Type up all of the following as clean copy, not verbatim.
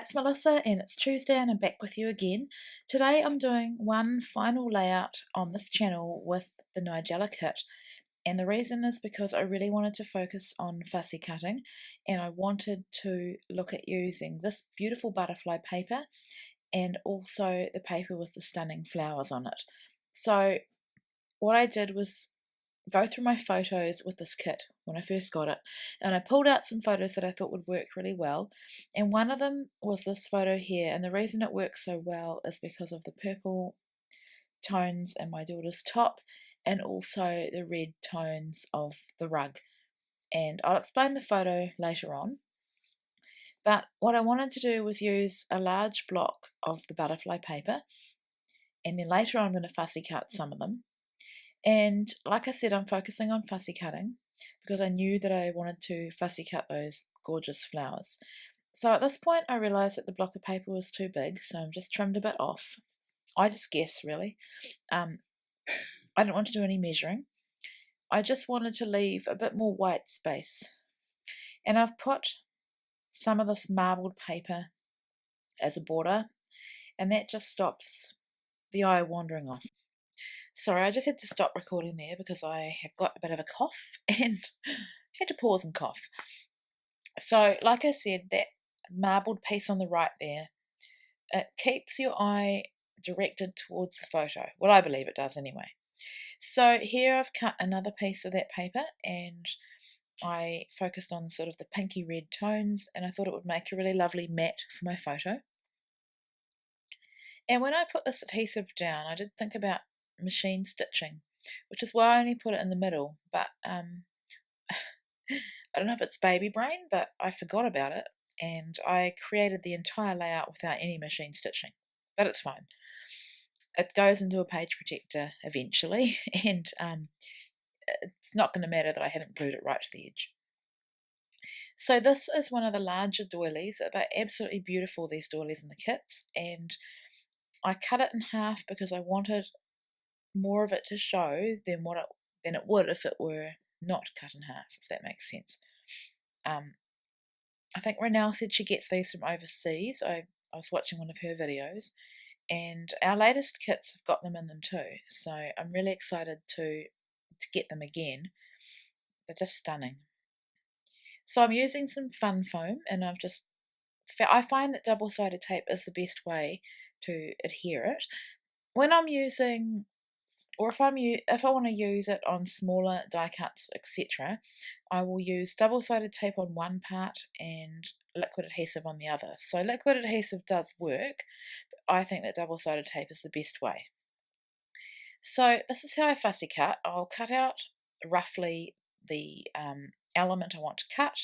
Hi, it's Melissa and it's Tuesday and I'm back with you again. Today I'm doing one final layout on this channel with the Nigella kit, and the reason is because I really wanted to focus on fussy cutting and I wanted to look at using this beautiful butterfly paper and also the paper with the stunning flowers on it. So what I did was go through my photos with this kit when I first got it, and I pulled out some photos that I thought would work really well, and one of them was this photo here, and the reason it works so well is because of the purple tones in my daughter's top and also the red tones of the rug, and I'll explain the photo later on. But what I wanted to do was use a large block of the butterfly paper, and then later on I'm going to fussy cut some of them. And like I said, I'm focusing on fussy cutting because I knew that I wanted to fussy cut those gorgeous flowers. So at this point I realised that the block of paper was too big, so I've just trimmed a bit off. I just guess really. I didn't want to do any measuring. I just wanted to leave a bit more white space. And I've put some of this marbled paper as a border, and that just stops the eye wandering off. Sorry, I just had to stop recording there because I have got a bit of a cough and had to pause and cough. So, like I said, that marbled piece on the right there, it keeps your eye directed towards the photo. Well, I believe it does anyway. So here I've cut another piece of that paper and I focused on sort of the pinky red tones, and I thought it would make a really lovely matte for my photo. And when I put this adhesive down, I did think about machine stitching, which is why I only put it in the middle, but I don't know if it's baby brain, but I forgot about it and I created the entire layout without any machine stitching, but it's fine. It goes into a page protector eventually, and it's not going to matter that I haven't glued it right to the edge. So this is one of the larger doilies. They're absolutely beautiful, these doilies in the kits, and I cut it in half because I wanted more of it to show than it would if it were not cut in half, if that makes sense. I think Renelle said she gets these from overseas. I was watching one of her videos, and our latest kits have got them in them too. So I'm really excited to get them again. They're just stunning. So I'm using some fun foam, and I find that double-sided tape is the best way to adhere it. When I'm using, or if I want to use it on smaller die cuts, etc., I will use double-sided tape on one part and liquid adhesive on the other. So liquid adhesive does work, but I think that double-sided tape is the best way. So this is how I fussy cut. I'll cut out roughly the element I want to cut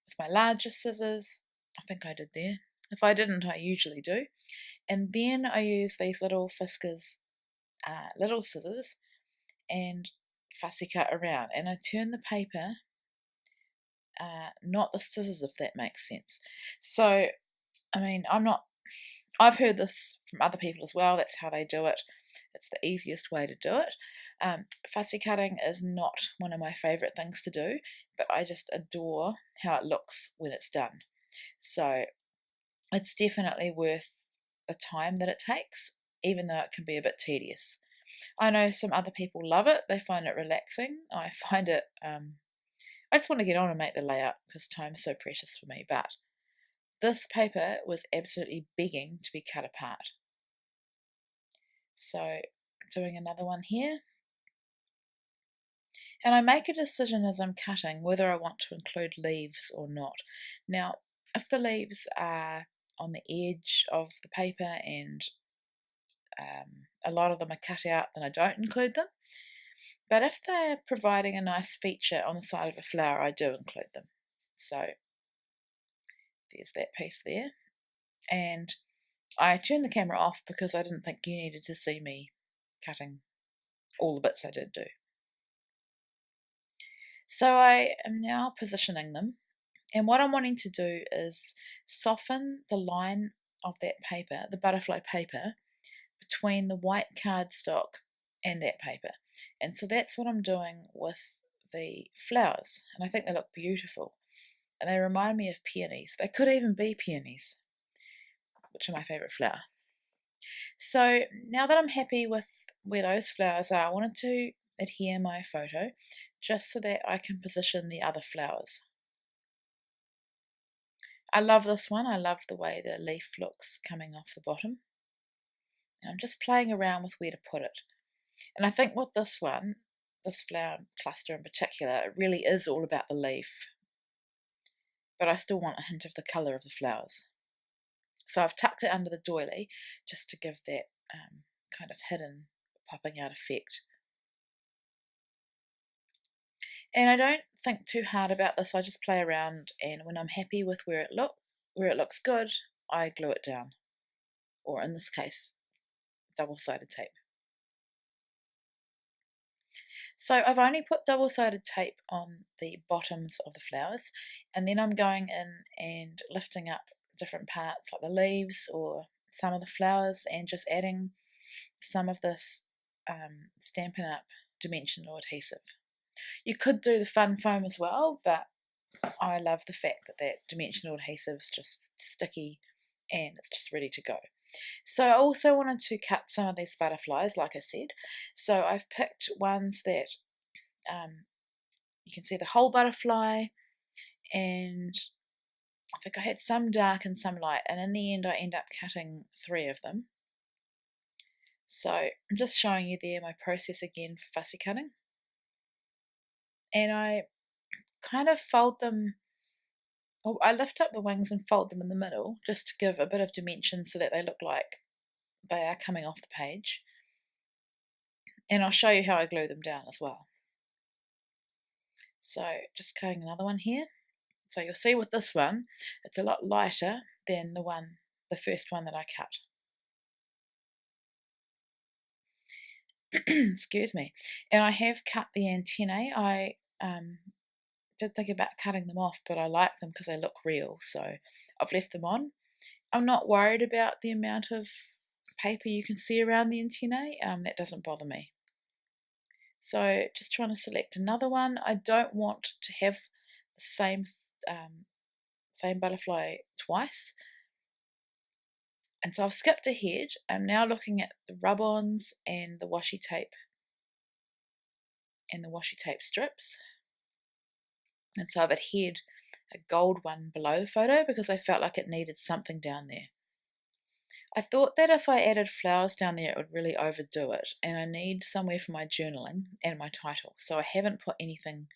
with my larger scissors. I think I did there. If I didn't, I usually do. And then I use these little Fiskars little scissors and fussy cut around, and I turn the paper, not the scissors, if that makes sense. So I mean, I've heard this from other people as well. That's how they do it. It's the easiest way to do it. Fussy cutting is not one of my favourite things to do, but I just adore how it looks when it's done. So it's definitely worth the time that it takes, even though it can be a bit tedious. I know some other people love it. They find it relaxing. I find it, I just want to get on and make the layout because time is so precious for me. But this paper was absolutely begging to be cut apart. So doing another one here. And I make a decision as I'm cutting whether I want to include leaves or not. Now, if the leaves are on the edge of the paper and a lot of them are cut out, then I don't include them. But if they're providing a nice feature on the side of a flower, I do include them. So there's that piece there. And I turned the camera off because I didn't think you needed to see me cutting all the bits I did do. So I am now positioning them, and what I'm wanting to do is soften the line of that paper, the butterfly paper, between the white cardstock and that paper. And so that's what I'm doing with the flowers, and I think they look beautiful. And they remind me of peonies. They could even be peonies. which are my favourite flower. So now that I'm happy with where those flowers are, I wanted to adhere my photo just so that I can position the other flowers. I love this one. I love the way the leaf looks coming off the bottom. And I'm just playing around with where to put it. And I think with this one, this flower cluster in particular, it really is all about the leaf. But I still want a hint of the colour of the flowers. So I've tucked it under the doily just to give that kind of hidden popping out effect. And I don't think too hard about this. I just play around, and when I'm happy with where it looks good, I glue it down. Or in this case, double-sided tape. So I've only put double-sided tape on the bottoms of the flowers, and then I'm going in and lifting up different parts like the leaves or some of the flowers and just adding some of this Stampin' Up! Dimensional adhesive. You could do the fun foam as well, but I love the fact that that dimensional adhesive is just sticky and it's just ready to go. So I also wanted to cut some of these butterflies, like I said. So I've picked ones that you can see the whole butterfly, and I think I had some dark and some light, and in the end I end up cutting 3 of them. So I'm just showing you there my process again for fussy cutting. And I kind of fold them, I lift up the wings and fold them in the middle just to give a bit of dimension so that they look like they are coming off the page. And I'll show you how I glue them down as well. So just cutting another one here. So you'll see with this one, it's a lot lighter than the first one that I cut. Excuse me. And I have cut the antennae. I did think about cutting them off, but I like them because they look real, so I've left them on. I'm not worried about the amount of paper you can see around the antennae. That doesn't bother me. So just trying to select another one. I don't want to have the same butterfly twice. And so I've skipped ahead. I'm now looking at the rub-ons and the washi tape strips. And so I've adhered a gold one below the photo because I felt like it needed something down there. I thought that if I added flowers down there it would really overdo it, and I need somewhere for my journaling and my title, so I haven't put anything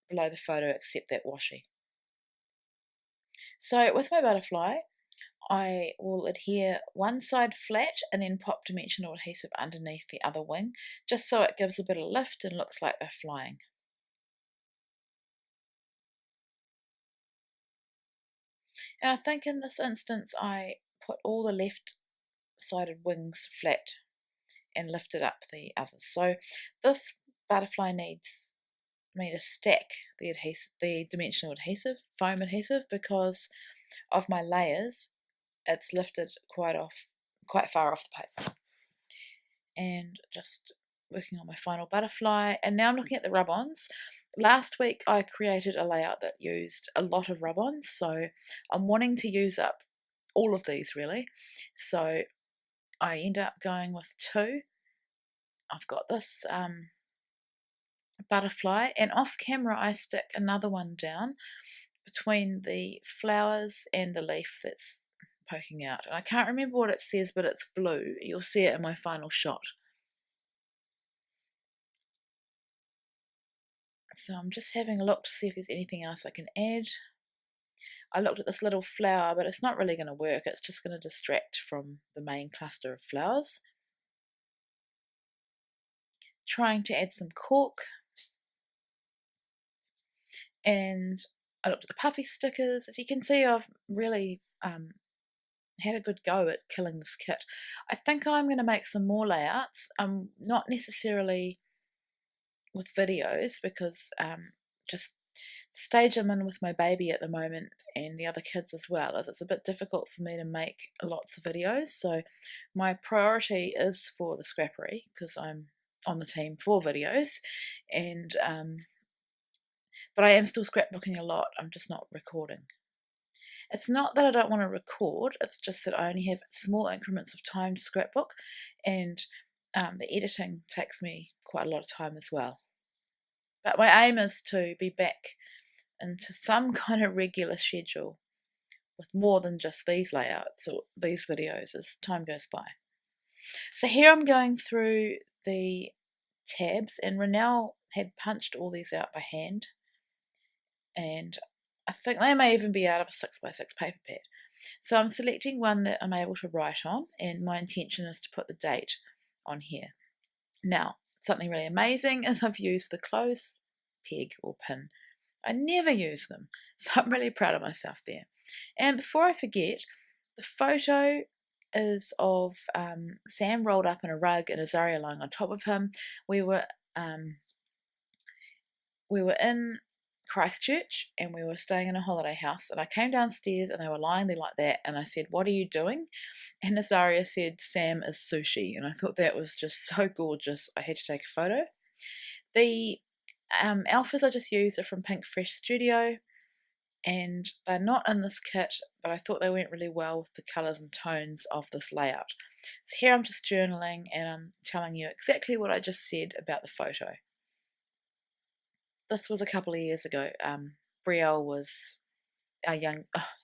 below the photo except that washi. So with my butterfly, I will adhere one side flat and then pop dimensional adhesive underneath the other wing, just so it gives a bit of lift and looks like they're flying. And I think in this instance I put all the left-sided wings flat and lifted up the others. So this butterfly needs me to stack the dimensional adhesive, foam adhesive, because of my layers. It's lifted quite far off the paper. And just working on my final butterfly, and now I'm looking at the rub-ons. Last week I created a layout that used a lot of rub-ons, so I'm wanting to use up all of these really. So I end up going with 2. I've got this butterfly, and off camera I stick another one down between the flowers and the leaf that's poking out. And I can't remember what it says, but it's blue. You'll see it in my final shot. So I'm just having a look to see if there's anything else I can add. I looked at this little flower, but it's not really going to work. It's just going to distract from the main cluster of flowers. Trying to add some cork. And I looked at the puffy stickers. As you can see, I've really had a good go at killing this kit. I think I'm going to make some more layouts. Not necessarily with videos, because just the stage I'm in with my baby at the moment and the other kids as well is it's a bit difficult for me to make lots of videos. So my priority is for the Scrappery because I'm on the team for videos, and but I am still scrapbooking a lot. I'm just not recording. It's not that I don't want to record, it's just that I only have small increments of time to scrapbook, and the editing takes me quite a lot of time as well. But my aim is to be back into some kind of regular schedule with more than just these layouts or these videos as time goes by. So here I'm going through the tabs, and Renelle had punched all these out by hand, and I think they may even be out of a 6x6 paper pad. So I'm selecting one that I'm able to write on, and my intention is to put the date on here. Now, something really amazing is I've used the close peg or pin. I never use them, so I'm really proud of myself there. And before I forget, the photo is of Sam rolled up in a rug and Azaria lying on top of him. We were in Christchurch, and we were staying in a holiday house, and I came downstairs and they were lying there like that, and I said, "What are you doing?" And Azaria said, "Sam is sushi," and I thought that was just so gorgeous I had to take a photo. The alphas I just used are from Pink Fresh Studio, and they're not in this kit, but I thought they went really well with the colours and tones of this layout. So here I'm just journaling, and I'm telling you exactly what I just said about the photo. This was a couple of years ago. Brielle was our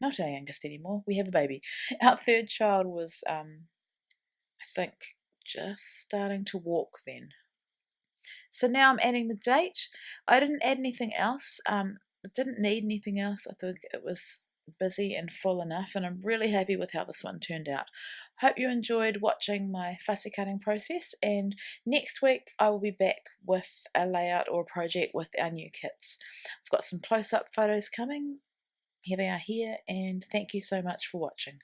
not our youngest anymore. We have a baby. Our third child was, I think, just starting to walk then. So now I'm adding the date. I didn't add anything else. It didn't need anything else. I thought it was busy and full enough, and I'm really happy with how this one turned out. Hope you enjoyed watching my fussy cutting process, and next week I will be back with a layout or a project with our new kits. I've got some close-up photos coming. Here they are here, and thank you so much for watching.